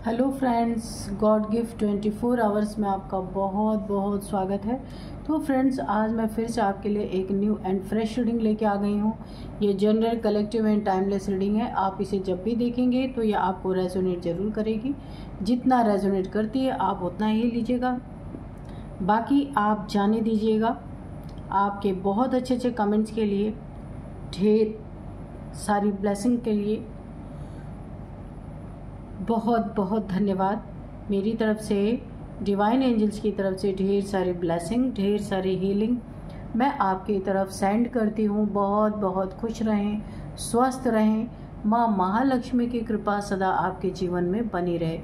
Hello friends, God gift 24 hours में आपका बहुत बहुत स्वागत है। तो फ्रेंड्स, आज मैं फिर से आपके लिए एक न्यू एंड फ्रेश रीडिंग लेके आ गई हूँ। ये general, collective and timeless reading है। आप इसे जब भी देखेंगे तो ये आपको रेजोनेट ज़रूर करेगी। जितना रेजोनेट करती है आप उतना ही लीजिएगा, बाकी आप जाने दीजिएगा। आपके बहुत अच्छे अच्छे कमेंट्स के लिए, ढेर सारी ब्लेसिंग के लिए बहुत बहुत धन्यवाद। मेरी तरफ से, डिवाइन एंजल्स की तरफ से ढेर सारी ब्लेसिंग, ढेर सारी हीलिंग मैं आपकी तरफ सेंड करती हूँ। बहुत बहुत खुश रहें, स्वस्थ रहें। माँ महालक्ष्मी की कृपा सदा आपके जीवन में बनी रहे।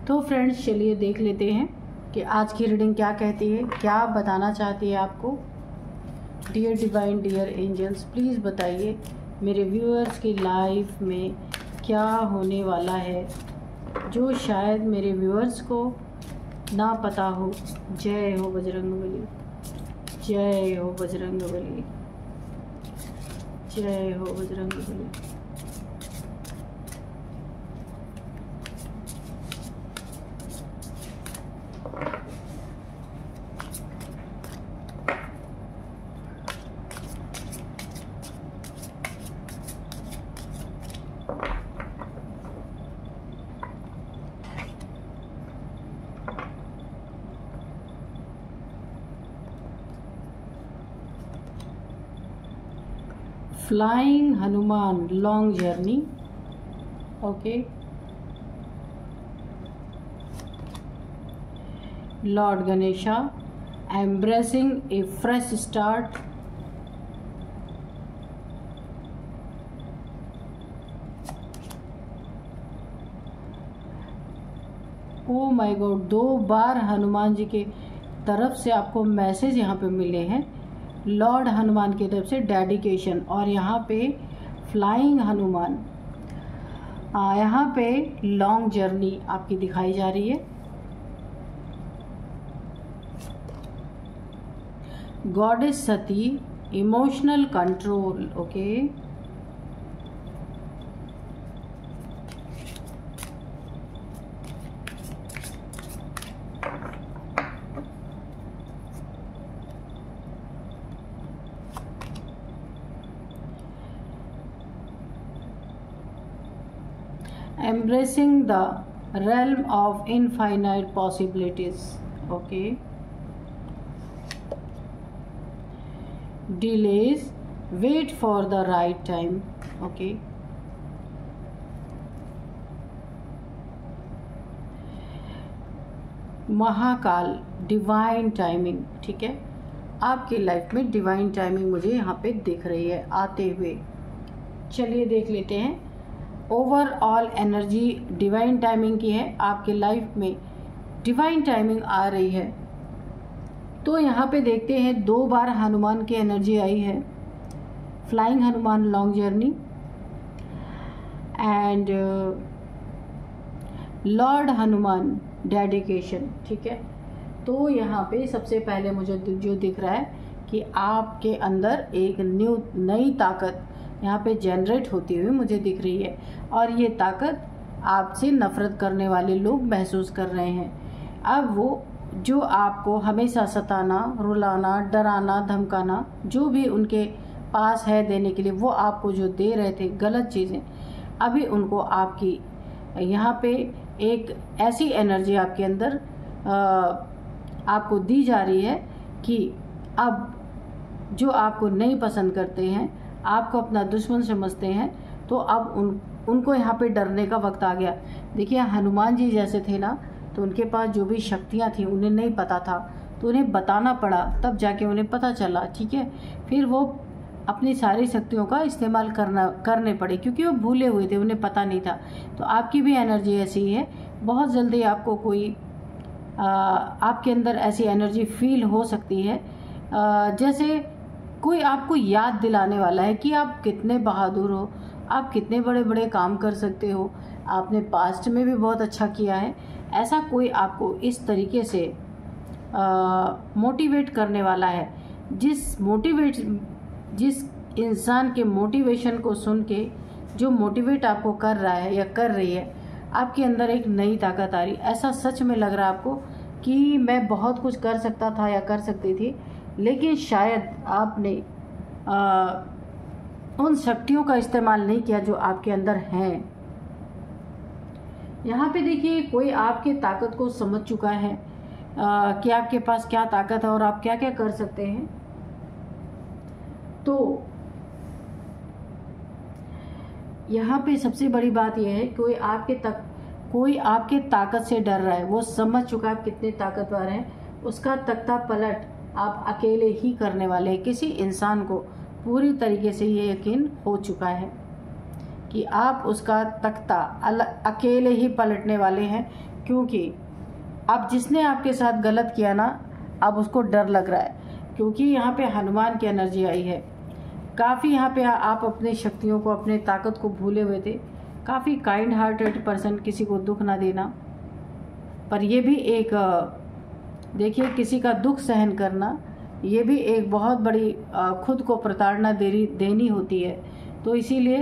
तो फ्रेंड्स, चलिए देख लेते हैं कि आज की रीडिंग क्या कहती है, क्या बताना चाहती है आपको। Dear divine, dear angels, please बताइए मेरे व्यूअर्स की लाइफ में क्या होने वाला है जो शायद मेरे व्यूअर्स को ना पता हो। जय हो बजरंगबली, जय हो बजरंगबली, जय हो Bajrangbali. Flying Hanuman, long journey. Okay, lord Ganesha, embracing a fresh start. Oh my god, 2 बार हनुमान जी के तरफ से आपको मैसेज यहाँ पे मिले हैं। लॉर्ड हनुमान की तरफ से डेडिकेशन, और यहाँ पे फ्लाइंग हनुमान, यहाँ पे लॉन्ग जर्नी आपकी दिखाई जा रही है। Goddess Sati, emotional control. Okay, embracing the realm of infinite possibilities. Okay, delays, wait for the right time. Okay, Mahakal, divine timing. ठीक है, आपकी लाइफ में डिवाइन टाइमिंग मुझे यहाँ पे दिख रही है आते हुए। चलिए देख लेते हैं। ओवरऑल एनर्जी डिवाइन टाइमिंग की है, आपके लाइफ में डिवाइन टाइमिंग आ रही है। तो यहाँ पे देखते हैं 2 बार हनुमान की एनर्जी आई है। Flying Hanuman, long journey, and Lord Hanuman, dedication. ठीक है, तो यहाँ पे सबसे पहले मुझे जो दिख रहा है कि आपके अंदर एक नई ताकत यहाँ पे जनरेट होती हुई मुझे दिख रही है, और ये ताकत आपसे नफरत करने वाले लोग महसूस कर रहे हैं। अब वो जो आपको हमेशा सताना, रुलाना, डराना, धमकाना, जो भी उनके पास है देने के लिए, वो आपको जो दे रहे थे गलत चीज़ें, अभी उनको आपकी यहाँ पे एक ऐसी एनर्जी आपके अंदर आपको दी जा रही है कि अब जो आपको नहीं पसंद करते हैं, आपको अपना दुश्मन समझते हैं, तो अब उनको यहाँ पे डरने का वक्त आ गया। देखिए, हनुमान जी जैसे थे ना, तो उनके पास जो भी शक्तियाँ थी उन्हें नहीं पता था, तो उन्हें बताना पड़ा, तब जाके उन्हें पता चला। ठीक है, फिर वो अपनी सारी शक्तियों का इस्तेमाल करने पड़े, क्योंकि वो भूले हुए थे, उन्हें पता नहीं था। तो आपकी भी एनर्जी ऐसी ही है। बहुत जल्दी आपको कोई आपके अंदर ऐसी एनर्जी फील हो सकती है, जैसे कोई आपको याद दिलाने वाला है कि आप कितने बहादुर हो, आप कितने बड़े बड़े काम कर सकते हो, आपने पास्ट में भी बहुत अच्छा किया है। ऐसा कोई आपको इस तरीके से मोटिवेट करने वाला है, जिस इंसान के मोटिवेशन को सुन के जो मोटिवेट आपको कर रहा है या कर रही है, आपके अंदर एक नई ताकत आ रही। ऐसा सच में लग रहा है आपको कि मैं बहुत कुछ कर सकता था या कर सकती थी, लेकिन शायद आपने उन शक्तियों का इस्तेमाल नहीं किया जो आपके अंदर हैं। यहाँ पे देखिए, कोई आपके ताकत को समझ चुका है कि आपके पास क्या ताकत है और आप क्या क्या कर सकते हैं। तो यहाँ पे सबसे बड़ी बात यह है, कोई आपके ताकत से डर रहा है, वो समझ चुका है आप कितने ताकतवर हैं। उसका तख्ता पलट आप अकेले ही करने वाले हैं। किसी इंसान को पूरी तरीके से ये यकीन हो चुका है कि आप उसका तख्ता अकेले ही पलटने वाले हैं, क्योंकि अब जिसने आपके साथ गलत किया ना, अब उसको डर लग रहा है, क्योंकि यहाँ पे हनुमान की एनर्जी आई है। काफ़ी यहाँ पे आप अपनी शक्तियों को, अपने ताकत को भूले हुए थे। काफ़ी काइंड हार्टेड पर्सन, किसी को दुख ना देना। पर ये भी एक देखिए, किसी का दुख सहन करना, ये भी एक बहुत बड़ी खुद को प्रताड़ना देनी होती है। तो इसीलिए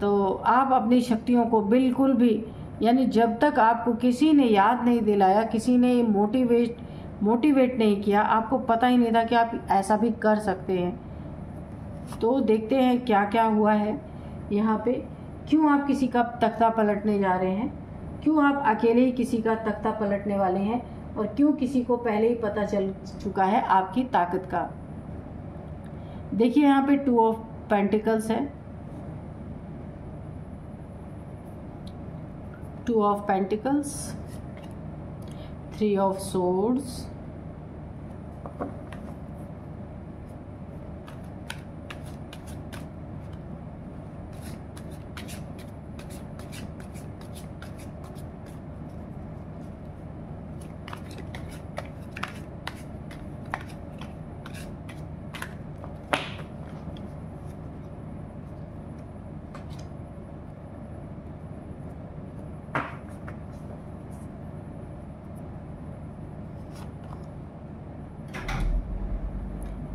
तो आप अपनी शक्तियों को बिल्कुल भी, यानी जब तक आपको किसी ने याद नहीं दिलाया, किसी ने मोटिवेट नहीं किया, आपको पता ही नहीं था कि आप ऐसा भी कर सकते हैं। तो देखते हैं क्या क्या हुआ है यहाँ पे। क्यों आप किसी का तख्ता पलटने जा रहे हैं, क्यों आप अकेले ही किसी का तख्ता पलटने वाले हैं, और क्यों किसी को पहले ही पता चल चुका है आपकी ताकत का। देखिए यहाँ पे 2 ऑफ पेंटिकल्स है, 2 of pentacles, 3 of swords,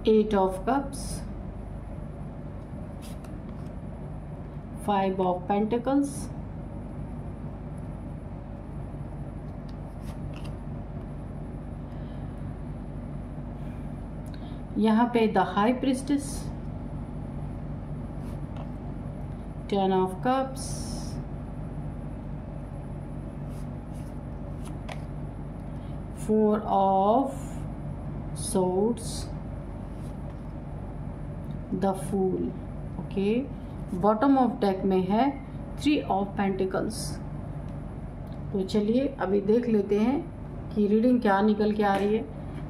8 of cups, 5 of pentacles, यहाँ पे the high priestess, 10 of cups, 4 of swords, the fool. Okay, bottom of deck में है 3 ऑफ पेंटिकल्स। तो चलिए अभी देख लेते हैं कि रीडिंग क्या निकल के आ रही है।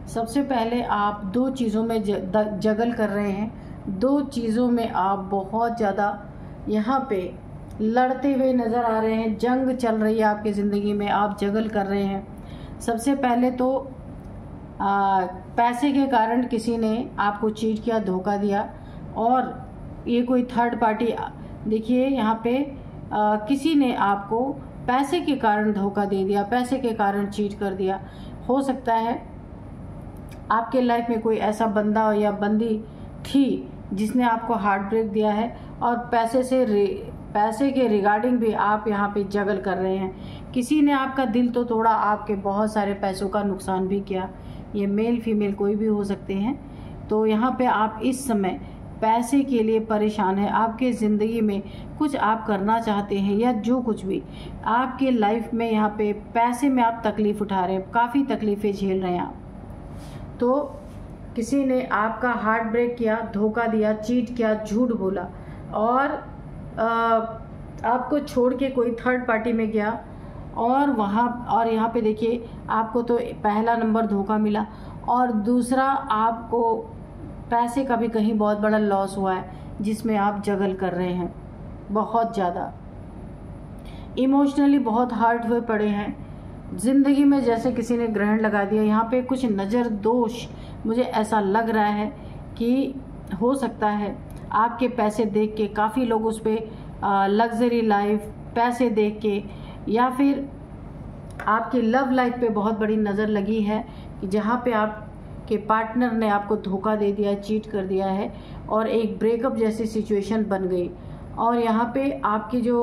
सबसे पहले आप 2 चीज़ों में जगल कर रहे हैं। 2 चीज़ों में आप बहुत ज़्यादा यहाँ पे लड़ते हुए नज़र आ रहे हैं। जंग चल रही है आपकी ज़िंदगी में, आप जगल कर रहे हैं। सबसे पहले तो पैसे के कारण किसी ने आपको चीट किया, धोखा दिया, और ये कोई थर्ड पार्टी। देखिए यहाँ पे किसी ने आपको पैसे के कारण धोखा दे दिया, पैसे के कारण चीट कर दिया। हो सकता है आपके लाइफ में कोई ऐसा बंदा या बंदी थी जिसने आपको हार्ट ब्रेक दिया है, और पैसे के रिगार्डिंग भी आप यहाँ पे जगल कर रहे हैं। किसी ने आपका दिल तो तोड़ा, आपके बहुत सारे पैसों का नुकसान भी किया। ये मेल फीमेल कोई भी हो सकते हैं। तो यहाँ पे आप इस समय पैसे के लिए परेशान है। आपके ज़िंदगी में कुछ आप करना चाहते हैं, या जो कुछ भी आपके लाइफ में यहाँ पे पैसे में आप तकलीफ़ उठा रहे हैं, काफ़ी तकलीफ़ें झेल रहे हैं आप। तो किसी ने आपका हार्ट ब्रेक किया, धोखा दिया, चीट किया, झूठ बोला, और आपको छोड़ के कोई थर्ड पार्टी में गया, और यहाँ पे देखिए आपको तो पहला नंबर धोखा मिला, और दूसरा आपको पैसे का भी कहीं बहुत बड़ा लॉस हुआ है, जिसमें आप जगल कर रहे हैं। बहुत ज़्यादा इमोशनली बहुत हर्ट हुए पड़े हैं। ज़िंदगी में जैसे किसी ने ग्रहण लगा दिया। यहाँ पे कुछ नज़र दोष, मुझे ऐसा लग रहा है कि हो सकता है आपके पैसे देख के काफ़ी लोग उस पर लग्जरी लाइफ, पैसे देख के, या फिर आपकी लव लाइफ पे बहुत बड़ी नज़र लगी है कि जहाँ पे आपके पार्टनर ने आपको धोखा दे दिया, चीट कर दिया है, और एक ब्रेकअप जैसी सिचुएशन बन गई। और यहाँ पे आपकी जो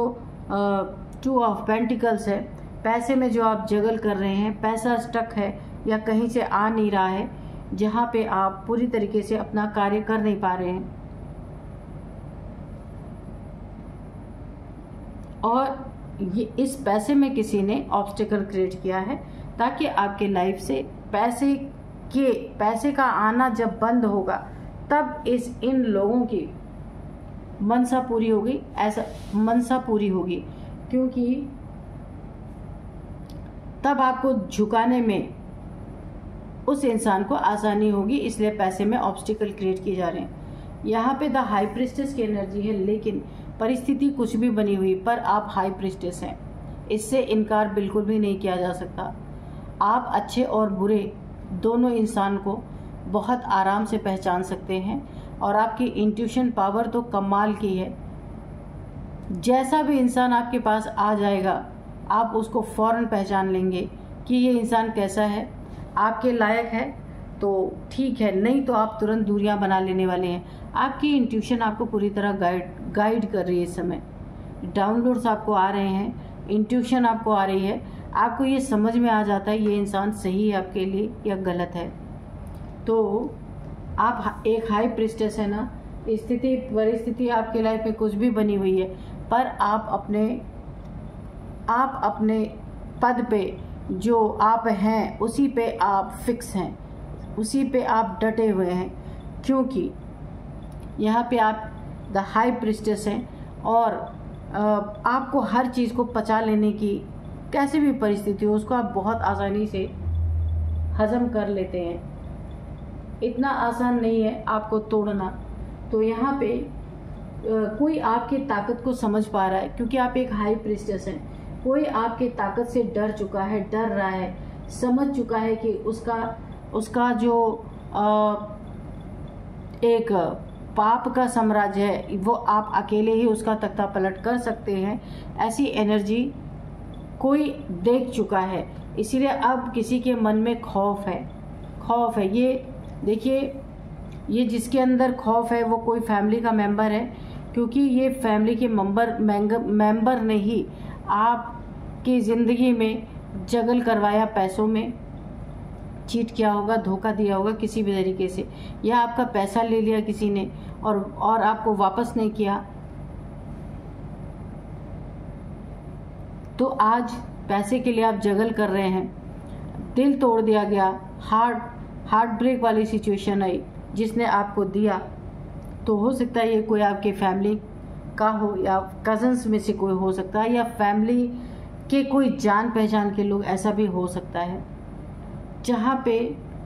टू ऑफ पेंटिकल्स है। पैसे में जो आप जगल कर रहे हैं, पैसा स्टक है या कहीं से आ नहीं रहा है, जहाँ पे आप पूरी तरीके से अपना कार्य कर नहीं पा रहे हैं। और ये इस पैसे में किसी ने ऑब्स्टिकल क्रिएट किया है ताकि आपके लाइफ से पैसे का आना जब बंद होगा तब इन लोगों की मनसा पूरी होगी, ऐसा मनसा पूरी होगी, क्योंकि तब आपको झुकाने में उस इंसान को आसानी होगी, इसलिए पैसे में ऑब्स्टिकल क्रिएट किए जा रहे हैं। यहाँ पे द हाई प्रिस्टेस की एनर्जी है, लेकिन परिस्थिति कुछ भी बनी हुई पर आप हाई प्रिस्टेस हैं, इससे इनकार बिल्कुल भी नहीं किया जा सकता। आप अच्छे और बुरे दोनों इंसान को बहुत आराम से पहचान सकते हैं और आपकी इंट्यूशन पावर तो कमाल की है। जैसा भी इंसान आपके पास आ जाएगा आप उसको फ़ौरन पहचान लेंगे कि ये इंसान कैसा है, आपके लायक है तो ठीक है, नहीं तो आप तुरंत दूरियां बना लेने वाले हैं। आपकी इंट्यूशन आपको पूरी तरह गाइड कर रही है। इस समय डाउनलोड्स आपको आ रहे हैं, इंट्यूशन आपको आ रही है, आपको ये समझ में आ जाता है ये इंसान सही है आपके लिए या गलत है। तो आप एक हाई प्रिस्टेस है ना, स्थिति परिस्थिति आपके लाइफ में कुछ भी बनी हुई है पर आप अपने पद पे जो आप हैं उसी पे आप फिक्स हैं, उसी पे आप डटे हुए हैं, क्योंकि यहाँ पे आप द हाई प्रिस्टेस हैं और आपको हर चीज़ को पचा लेने की कैसे भी परिस्थिति हो उसको आप बहुत आसानी से हजम कर लेते हैं। इतना आसान नहीं है आपको तोड़ना। तो यहाँ पे कोई आपकी ताकत को समझ पा रहा है, क्योंकि आप एक हाई प्रिस्टेस हैं। कोई आपकी ताकत से डर चुका है, डर रहा है, समझ चुका है कि उसका जो एक पाप का साम्राज्य है वो आप अकेले ही उसका तख्ता पलट कर सकते हैं, ऐसी एनर्जी कोई देख चुका है। इसीलिए अब किसी के मन में खौफ है। ये देखिए, ये जिसके अंदर खौफ है वो कोई फैमिली का मेंबर है, क्योंकि ये फैमिली के मेंबर ने ही आपकी ज़िंदगी में जगल करवाया, पैसों में चीट किया होगा, धोखा दिया होगा किसी भी तरीके से, या आपका पैसा ले लिया किसी ने और आपको वापस नहीं किया। तो आज पैसे के लिए आप जगल कर रहे हैं, दिल तोड़ दिया गया, हार्ट ब्रेक वाली सिचुएशन आई जिसने आपको दिया। तो हो सकता है ये कोई आपके फैमिली का हो या कज़न्स में से कोई हो सकता है, या फैमिली के कोई जान पहचान के लोग, ऐसा भी हो सकता है। जहाँ पे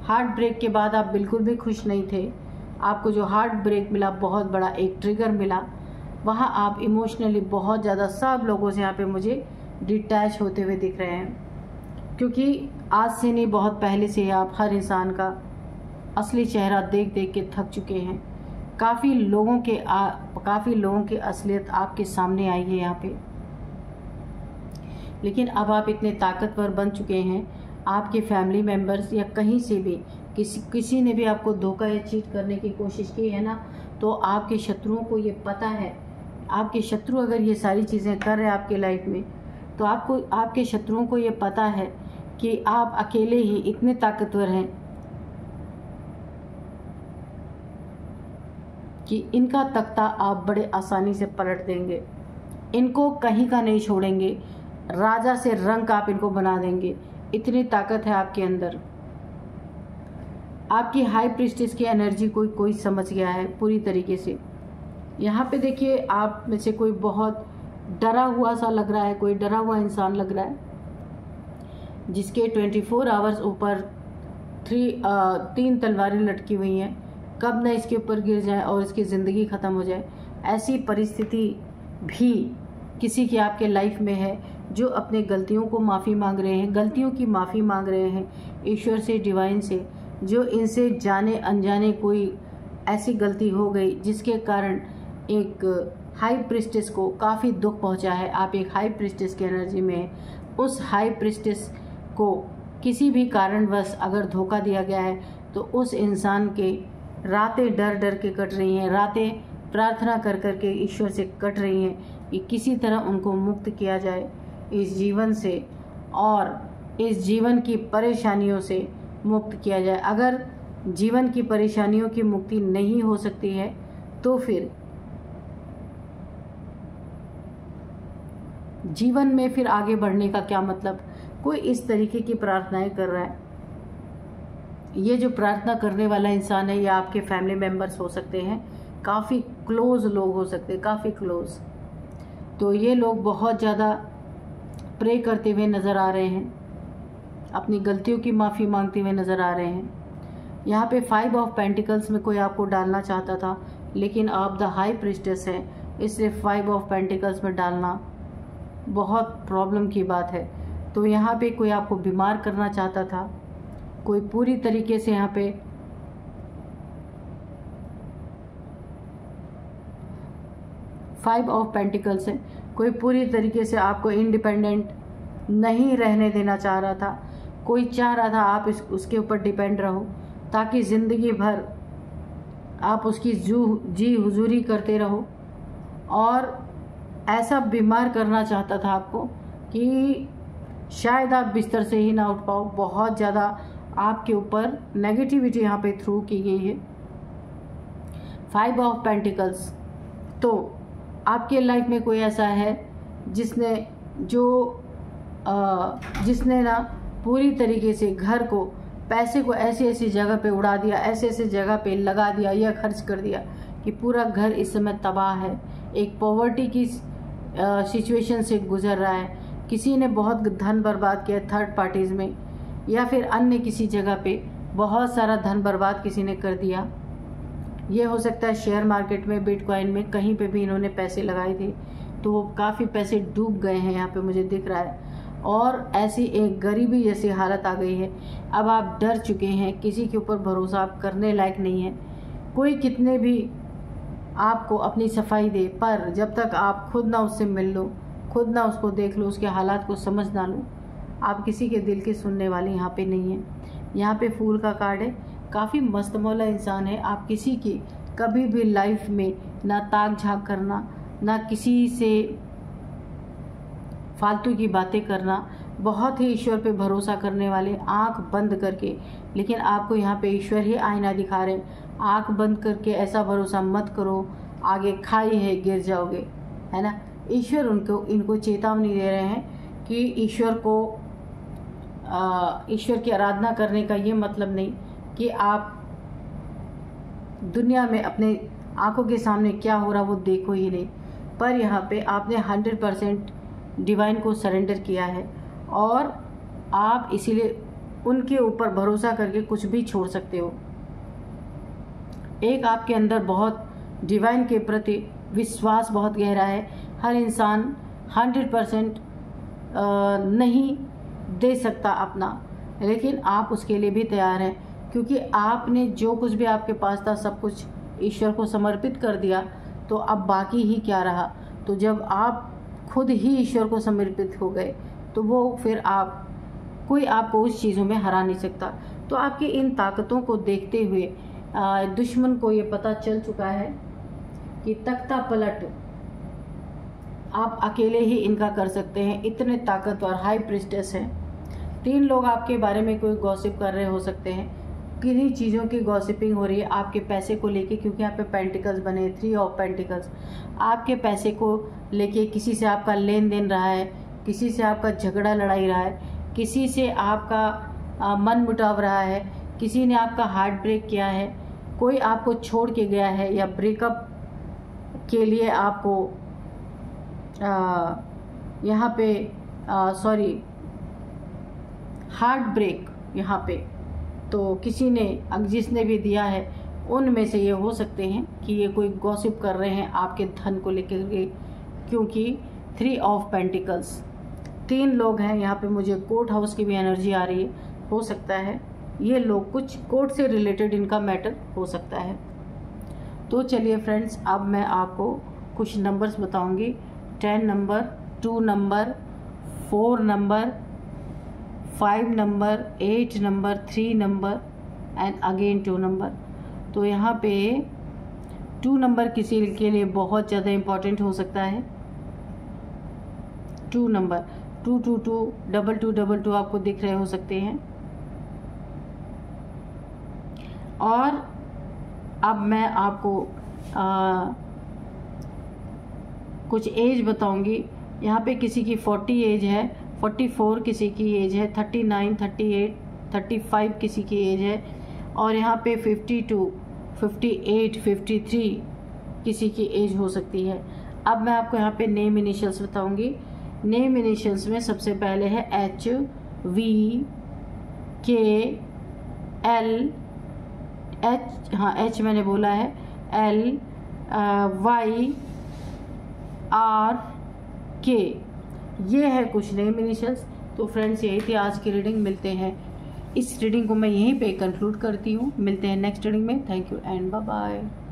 हार्ट ब्रेक के बाद आप बिल्कुल भी खुश नहीं थे, आपको जो हार्ट ब्रेक मिला बहुत बड़ा एक ट्रिगर मिला, वहाँ आप इमोशनली बहुत ज़्यादा सब लोगों से यहाँ पे मुझे डिटैच होते हुए दिख रहे हैं, क्योंकि आज से नहीं बहुत पहले से आप हर इंसान का असली चेहरा देख देख के थक चुके हैं। काफ़ी लोगों की असलियत आपके सामने आई है यहाँ पे, लेकिन अब आप इतने ताकतवर बन चुके हैं, आपके फैमिली मेम्बर्स या कहीं से भी किसी ने भी आपको धोखा या चीट करने की कोशिश की है ना, तो आपके शत्रुओं को ये पता है। आपके शत्रु अगर ये सारी चीज़ें कर रहे हैं आपके लाइफ में, तो आपके शत्रुओं को ये पता है कि आप अकेले ही इतने ताकतवर हैं कि इनका तख्ता आप बड़े आसानी से पलट देंगे, इनको कहीं का नहीं छोड़ेंगे, राजा से रंक आप इनको बना देंगे। इतनी ताकत है आपके अंदर। आपकी हाई प्रिस्टेस की एनर्जी कोई समझ गया है पूरी तरीके से। यहाँ पे देखिए, आप में से कोई बहुत डरा हुआ सा लग रहा है, कोई डरा हुआ इंसान लग रहा है जिसके 24 आवर्स ऊपर 3 तलवारें लटकी हुई हैं। कब न इसके ऊपर गिर जाए और इसकी ज़िंदगी ख़त्म हो जाए, ऐसी परिस्थिति भी किसी की आपके लाइफ में है जो अपने गलतियों को माफ़ी मांग रहे हैं, गलतियों की माफ़ी मांग रहे हैं ईश्वर से, डिवाइन से, जो इनसे जाने अनजाने कोई ऐसी गलती हो गई जिसके कारण एक हाई प्रिस्टेस को काफ़ी दुख पहुंचा है। आप एक हाई प्रिस्टेस की एनर्जी में हैं। उस हाई प्रिस्टेस को किसी भी कारणवश अगर धोखा दिया गया है तो उस इंसान के रातें डर डर के कट रही हैं, रातें प्रार्थना कर कर के ईश्वर से कट रही हैं कि किसी तरह उनको मुक्त किया जाए, इस जीवन से और इस जीवन की परेशानियों से मुक्त किया जाए। अगर जीवन की परेशानियों की मुक्ति नहीं हो सकती है तो फिर जीवन में फिर आगे बढ़ने का क्या मतलब। कोई इस तरीके की प्रार्थनाएं कर रहा है। ये जो प्रार्थना करने वाला इंसान है, ये आपके फैमिली मेम्बर्स हो सकते हैं, काफ़ी क्लोज लोग हो सकते हैं, काफ़ी क्लोज। तो ये लोग बहुत ज़्यादा प्रे करते हुए नज़र आ रहे हैं, अपनी गलतियों की माफ़ी मांगते हुए नज़र आ रहे हैं। यहाँ पे 5 ऑफ पेंटिकल्स में कोई आपको डालना चाहता था, लेकिन आप द हाई प्रीस्टेस हैं, इसलिए 5 ऑफ पेंटिकल्स में डालना बहुत प्रॉब्लम की बात है। तो यहाँ पे कोई आपको बीमार करना चाहता था, कोई पूरी तरीके से यहाँ पे फाइव ऑफ पेंटिकल्स है, कोई पूरी तरीके से आपको इंडिपेंडेंट नहीं रहने देना चाह रहा था। कोई चाह रहा था आप उसके ऊपर डिपेंड रहो, ताकि ज़िंदगी भर आप उसकी जी हुजूरी करते रहो। और ऐसा बीमार करना चाहता था आपको कि शायद आप बिस्तर से ही ना उठ पाओ। बहुत ज़्यादा आपके ऊपर नेगेटिविटी यहाँ पे थ्रू की गई है। 5 ऑफ पेंटिकल्स। तो आपके लाइफ में कोई ऐसा है जिसने ना पूरी तरीके से घर को, पैसे को ऐसी ऐसी जगह पे उड़ा दिया, ऐसे ऐसे जगह पे लगा दिया या खर्च कर दिया कि पूरा घर इस समय तबाह है। एक पॉवर्टी की सिचुएशन से गुजर रहा है। किसी ने बहुत धन बर्बाद किया थर्ड पार्टीज़ में, या फिर अन्य किसी जगह पे बहुत सारा धन बर्बाद किसी ने कर दिया। ये हो सकता है शेयर मार्केट में, बिटकॉइन में, कहीं पे भी इन्होंने पैसे लगाए थे तो वो काफ़ी पैसे डूब गए हैं, यहाँ पे मुझे दिख रहा है। और ऐसी एक गरीबी जैसी हालत आ गई है। अब आप डर चुके हैं, किसी के ऊपर भरोसा आप करने लायक नहीं है। कोई कितने भी आपको अपनी सफाई दे, पर जब तक आप खुद ना उससे मिल लो, खुद ना उसको देख लो, उसके हालात को समझ ना लो, आप किसी के दिल की सुनने वाले यहाँ पे नहीं है। यहाँ पे फूल का कार्ड है। काफ़ी मस्त मौला इंसान है। आप किसी की कभी भी लाइफ में ना ताक झाँक करना, ना किसी से फालतू की बातें करना, बहुत ही ईश्वर पे भरोसा करने वाले, आंख बंद करके। लेकिन आपको यहाँ पे ईश्वर ही आईना दिखा रहे हैं। आंख बंद करके ऐसा भरोसा मत करो, आगे खाई है, गिर जाओगे, है ना। ईश्वर इनको चेतावनी दे रहे हैं कि ईश्वर की आराधना करने का ये मतलब नहीं कि आप दुनिया में अपने आंखों के सामने क्या हो रहा वो देखो ही नहीं, पर यहाँ पे आपने 100% डिवाइन को सरेंडर किया है और आप इसीलिए उनके ऊपर भरोसा करके कुछ भी छोड़ सकते हो। एक आपके अंदर बहुत डिवाइन के प्रति विश्वास बहुत गहरा है। हर इंसान 100% नहीं दे सकता अपना, लेकिन आप उसके लिए भी तैयार हैं, क्योंकि आपने जो कुछ भी आपके पास था सब कुछ ईश्वर को समर्पित कर दिया। तो अब बाकी ही क्या रहा। तो जब आप खुद ही ईश्वर को समर्पित हो गए तो वो फिर कोई आपको उस चीज़ों में हरा नहीं सकता। तो आपकी इन ताकतों को देखते हुए दुश्मन को ये पता चल चुका है कि तख्ता पलट आप अकेले ही इनका कर सकते हैं। इतने ताकतवर हाई प्रीस्टेस हैं। 3 लोग आपके बारे में कोई गॉसिप कर रहे हो सकते हैं। किन्हीं चीज़ों की गॉसिपिंग हो रही है आपके पैसे को लेके, क्योंकि यहाँ पे पेंटिकल्स बने, 3 ऑफ पेंटिकल्स। आपके पैसे को लेके किसी से आपका लेन देन रहा है, किसी से आपका झगड़ा लड़ाई रहा है, किसी से आपका मन मुटाव रहा है, किसी ने आपका हार्ट ब्रेक किया है, कोई आपको छोड़ के गया है, या ब्रेकअप के लिए आपको यहाँ पे हार्ट ब्रेक यहाँ पे, तो किसी ने जिसने भी दिया है उनमें से ये हो सकते हैं कि ये कोई गॉसिप कर रहे हैं आपके धन को लेकर के, क्योंकि 3 ऑफ पेंटिकल्स 3 लोग हैं यहाँ पे। मुझे कोर्ट हाउस की भी एनर्जी आ रही है। हो सकता है ये लोग कुछ कोर्ट से रिलेटेड इनका मैटर हो सकता है। तो चलिए फ्रेंड्स, अब मैं आपको कुछ नंबर्स बताऊंगी। 10 number, 2 number, 4 number, 5 number, 8 number, 3 number and again 2 number. तो यहाँ पे 2 नंबर किसी के लिए बहुत ज़्यादा इम्पॉर्टेंट हो सकता है। 2 नंबर 222 2222 आपको दिख रहे हो सकते हैं। और अब मैं आपको कुछ एज बताऊंगी। यहाँ पे किसी की 40 एज है, 44 किसी की एज है, 39, 38, 35 किसी की एज है, और यहाँ पे 52, 58, 53 किसी की एज हो सकती है। अब मैं आपको यहाँ पे नेम इनिशियल्स बताऊंगी। नेम इनिशियल्स में सबसे पहले है H, V, K, L, H, हाँ H मैंने बोला है, L, Y, R, K, ये है कुछ नेम इनिशियल्स। तो फ्रेंड्स यही थी आज की रीडिंग। मिलते हैं, इस रीडिंग को मैं यहीं पे कंक्लूड करती हूँ। मिलते हैं नेक्स्ट रीडिंग में। Thank you and bye bye.